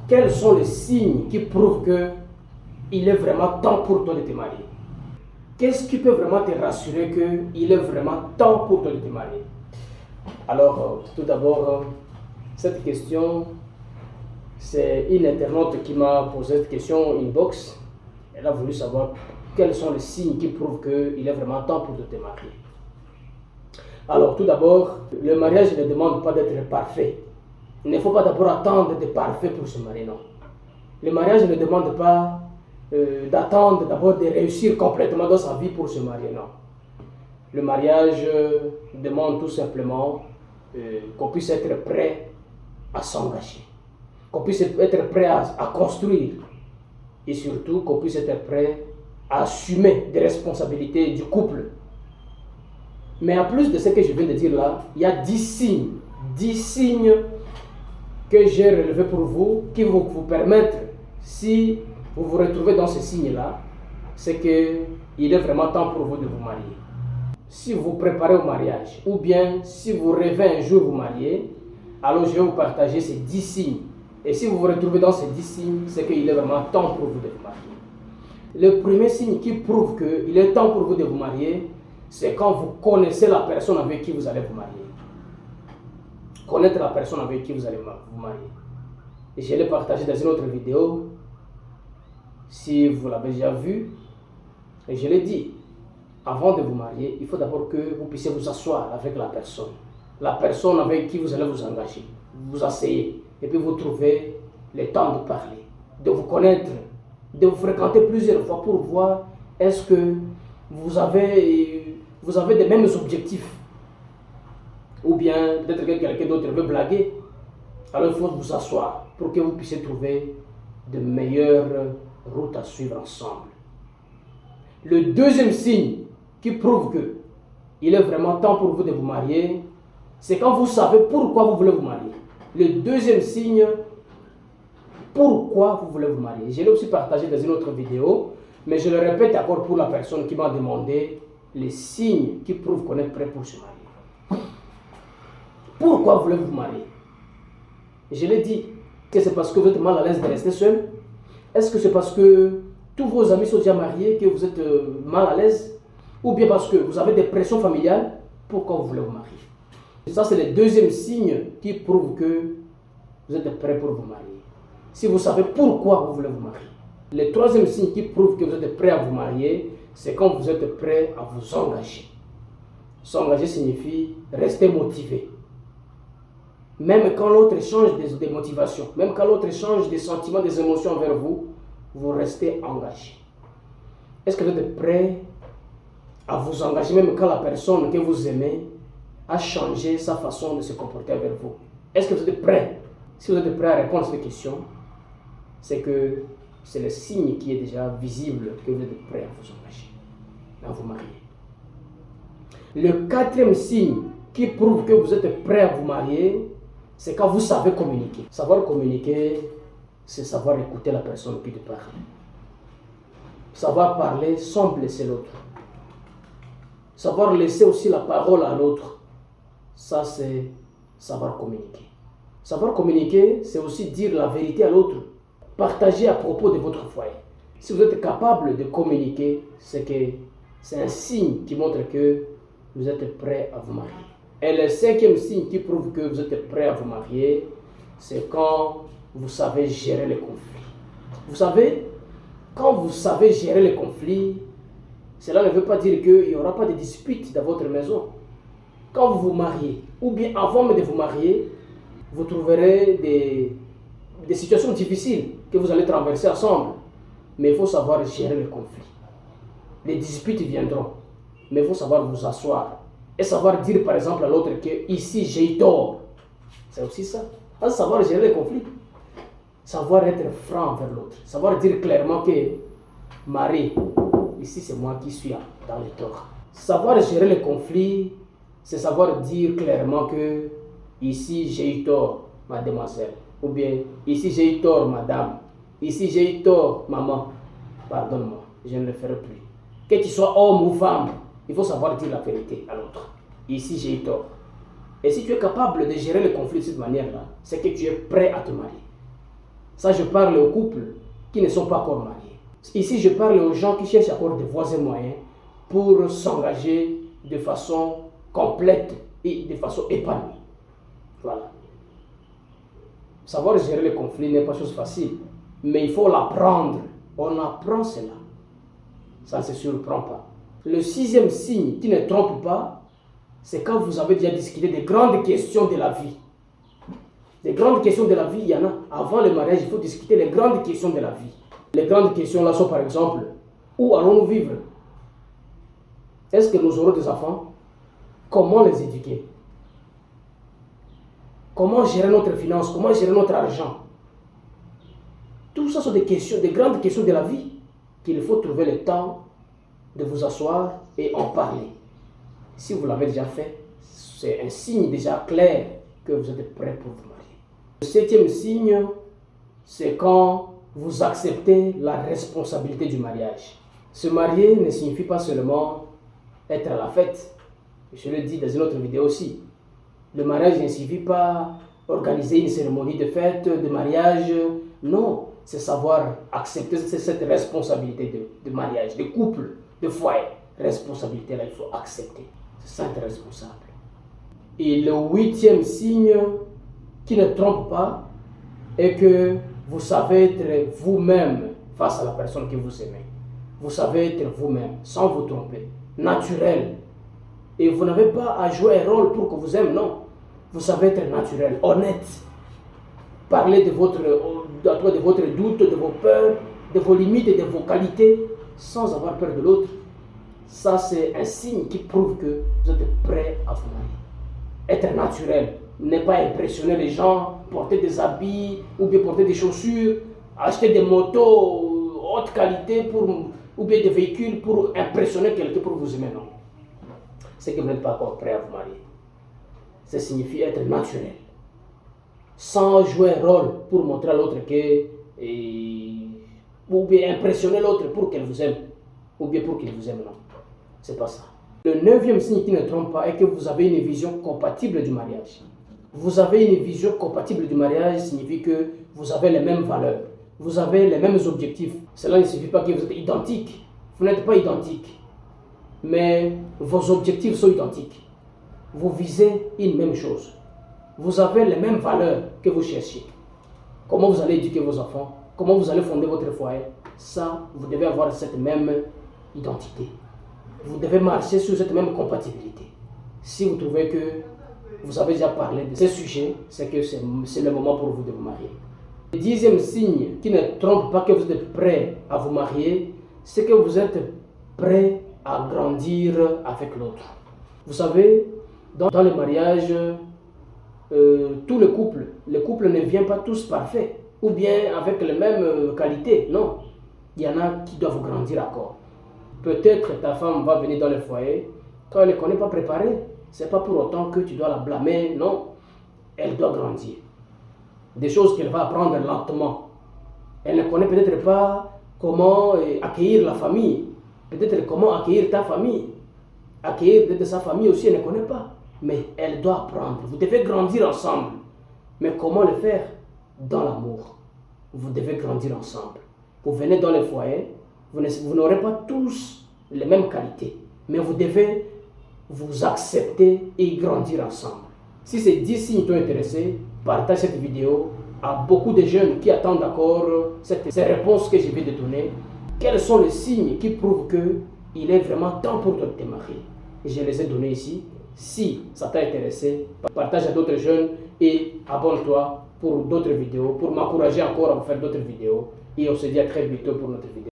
quels sont les signes qui prouvent que il est vraiment temps pour toi de te marier? Qu'est-ce qui peut vraiment te rassurer qu'il est vraiment temps pour toi de te marier? Alors, tout d'abord, cette question, c'est une internaute qui m'a posé cette question inbox. Elle a voulu savoir quels sont les signes qui prouvent qu'il est vraiment temps pour te marier. Alors, tout d'abord, le mariage ne demande pas d'être parfait. Il ne faut pas d'abord attendre d'être parfait pour se marier, non. Le mariage ne demande pas d'attendre d'abord de réussir complètement dans sa vie pour se marier, non. Le mariage demande tout simplement qu'on puisse être prêt à s'engager, qu'on puisse être prêt à construire et surtout qu'on puisse être prêt à assumer des responsabilités du couple. Mais en plus de ce que je viens de dire là, il y a 10 signes que j'ai relevés pour vous qui vont vous permettre, si vous vous retrouvez dans ces signes-là, c'est qu'il est vraiment temps pour vous de vous marier. Si vous préparez au mariage, ou bien si vous rêvez un jour vous marier, alors je vais vous partager ces 10 signes. Et si vous vous retrouvez dans ces 10 signes, c'est qu'il est vraiment temps pour vous de vous marier. Le premier signe qui prouve qu'il est temps pour vous de vous marier, c'est quand vous connaissez la personne avec qui vous allez vous marier. Connaître la personne avec qui vous allez vous marier. Et je l'ai partagé dans une autre vidéo. Si vous l'avez déjà vu, et je l'ai dit, avant de vous marier, il faut d'abord que vous puissiez vous asseoir avec la personne avec qui vous allez vous engager. Vous vous asseyez et puis vous trouvez le temps de parler, de vous connaître, de vous fréquenter plusieurs fois pour voir est-ce que vous avez des mêmes objectifs. Ou bien peut-être que quelqu'un d'autre veut blaguer. Alors il faut vous asseoir pour que vous puissiez trouver de meilleures routes à suivre ensemble. Le deuxième signe qui prouve qu'il est vraiment temps pour vous de vous marier, c'est quand vous savez pourquoi vous voulez vous marier. Le deuxième signe, pourquoi vous voulez vous marier. Je l'ai aussi partagé dans une autre vidéo, mais je le répète encore pour la personne qui m'a demandé les signes qui prouvent qu'on est prêt pour se marier. Pourquoi voulez-vous vous marier? Je l'ai dit, que c'est parce que vous êtes mal à l'aise de rester seul? Est-ce que c'est parce que tous vos amis sont déjà mariés que vous êtes mal à l'aise? Ou bien parce que vous avez des pressions familiales? Pourquoi vous voulez vous marier? Ça, c'est le deuxième signe qui prouve que vous êtes prêt pour vous marier. Si vous savez pourquoi vous voulez vous marier. Le troisième signe qui prouve que vous êtes prêt à vous marier, c'est quand vous êtes prêt à vous engager. S'engager signifie rester motivé. Même quand l'autre change de motivation, même quand l'autre change des sentiments, des émotions envers vous, vous restez engagé. Est-ce que vous êtes prêt à vous engager même quand la personne que vous aimez a changé sa façon de se comporter avec vous? Est-ce que vous êtes prêt? Si vous êtes prêt à répondre à cette question, c'est que c'est le signe qui est déjà visible que vous êtes prêt à vous engager, à vous marier. Le quatrième signe qui prouve que vous êtes prêt à vous marier, c'est quand vous savez communiquer. Savoir communiquer, c'est savoir écouter la personne qui te parle. Savoir parler sans blesser l'autre. Savoir laisser aussi la parole à l'autre. Ça, c'est savoir communiquer. Savoir communiquer, c'est aussi dire la vérité à l'autre. Partager à propos de votre foyer. Si vous êtes capable de communiquer, c'est un signe qui montre que vous êtes prêt à vous marier. Et le cinquième signe qui prouve que vous êtes prêt à vous marier, c'est quand vous savez gérer les conflits. Vous savez, quand vous savez gérer les conflits, cela ne veut pas dire qu'il n'y aura pas de disputes dans votre maison. Quand vous vous mariez, ou bien avant même de vous marier, vous trouverez des situations difficiles que vous allez traverser ensemble. Mais il faut savoir gérer les conflits. Les disputes viendront, mais il faut savoir vous asseoir. Et savoir dire par exemple à l'autre que ici j'ai tort. C'est aussi ça. Savoir gérer les conflits. Savoir être franc envers l'autre. Savoir dire clairement que Marie, ici c'est moi qui suis dans le tort. Savoir gérer les conflits, c'est savoir dire clairement que ici j'ai eu tort, mademoiselle. Ou bien ici j'ai eu tort, madame. Ici j'ai eu tort, maman. Pardonne-moi, je ne le ferai plus. Que tu sois homme ou femme, il faut savoir dire la vérité à l'autre. Ici, j'ai eu tort. Et si tu es capable de gérer le conflit de cette manière-là, c'est que tu es prêt à te marier. Ça, je parle aux couples qui ne sont pas encore mariés. Ici, je parle aux gens qui cherchent encore des voies et moyens pour s'engager de façon complète et de façon épanouie. Voilà. Savoir gérer les conflits n'est pas chose facile, mais il faut l'apprendre. On apprend cela. Ça ne se surprend pas. Le sixième signe qui ne trompe pas, c'est quand vous avez déjà discuté des grandes questions de la vie. Les grandes questions de la vie, il y en a. Avant le mariage, il faut discuter les grandes questions de la vie. Les grandes questions là sont par exemple, où allons-nous vivre? Est-ce que nous aurons des enfants? Comment les éduquer? Comment gérer notre finance? Comment gérer notre argent? Tout ça sont des questions, des grandes questions de la vie qu'il faut trouver le temps de vous asseoir et en parler. Si vous l'avez déjà fait, c'est un signe déjà clair que vous êtes prêt pour vous marier. Le septième signe, c'est quand vous acceptez la responsabilité du mariage. Se marier ne signifie pas seulement être à la fête. Je le dis dans une autre vidéo aussi. Le mariage ne signifie pas organiser une cérémonie de fête, de mariage. Non, c'est savoir accepter cette responsabilité de mariage, de couple, de foyer. Responsabilité là, il faut accepter. C'est ça être responsable. Et le huitième signe qui ne trompe pas est que vous savez être vous-même face à la personne que vous aimez. Vous savez être vous-même sans vous tromper, naturel. Et vous n'avez pas à jouer un rôle pour que vous aime, non. Vous savez être naturel, honnête. Parler de votre doute, de vos peurs, de vos limites et de vos qualités sans avoir peur de l'autre. Ça, c'est un signe qui prouve que vous êtes prêt à vous marier. Être naturel, ne pas impressionner les gens, porter des habits ou bien porter des chaussures, acheter des motos haute qualité ou bien des véhicules pour impressionner quelqu'un pour vous aimer, non. C'est que vous n'êtes pas encore prêt à vous marier. Ça signifie être naturel. Sans jouer un rôle pour montrer à l'autre ou bien impressionner l'autre pour qu'elle vous aime. Ou bien pour qu'il vous aime, non. C'est pas ça. Le neuvième signe qui ne trompe pas est que vous avez une vision compatible du mariage. Vous avez une vision compatible du mariage signifie que vous avez les mêmes valeurs. Vous avez les mêmes objectifs. Cela ne signifie pas que vous êtes identiques. Vous n'êtes pas identiques. Mais vos objectifs sont identiques. Vous visez une même chose. Vous avez les mêmes valeurs que vous cherchez. Comment vous allez éduquer vos enfants? Comment vous allez fonder votre foyer? Ça, vous devez avoir cette même identité. Vous devez marcher sur cette même compatibilité. Si vous trouvez que vous avez déjà parlé de ce sujet, c'est que c'est le moment pour vous de vous marier. Le dixième signe qui ne trompe pas que vous êtes prêt à vous marier, c'est que vous êtes prêt à grandir avec l'autre. Vous savez, dans le mariage, tous les couples ne viennent pas tous parfaits ou bien avec les mêmes qualités. Non, il y en a qui doivent grandir encore. Peut-être ta femme va venir dans le foyer quand elle ne connaît pas préparée. Ce n'est pas pour autant que tu dois la blâmer, non. Elle doit grandir. Des choses qu'elle va apprendre lentement. Elle ne connaît peut-être pas comment accueillir la famille. Peut-être comment accueillir ta famille. Accueillir peut-être sa famille aussi, elle ne connaît pas. Mais elle doit apprendre. Vous devez grandir ensemble. Mais comment le faire? Dans l'amour. Vous devez grandir ensemble. Vous venez dans le foyer, vous n'aurez pas tous les mêmes qualités. Mais vous devez vous accepter et grandir ensemble. Si ces 10 signes t'ont intéressé, partage cette vidéo à beaucoup de jeunes qui attendent encore ces réponses que je vais te donner. Quels sont les signes qui prouvent qu'il est vraiment temps pour toi de te marier? Je les ai donnés ici. Si ça t'a intéressé, partage à d'autres jeunes et abonne-toi pour d'autres vidéos, pour m'encourager encore à vous faire d'autres vidéos. Et on se dit à très bientôt pour notre vidéo.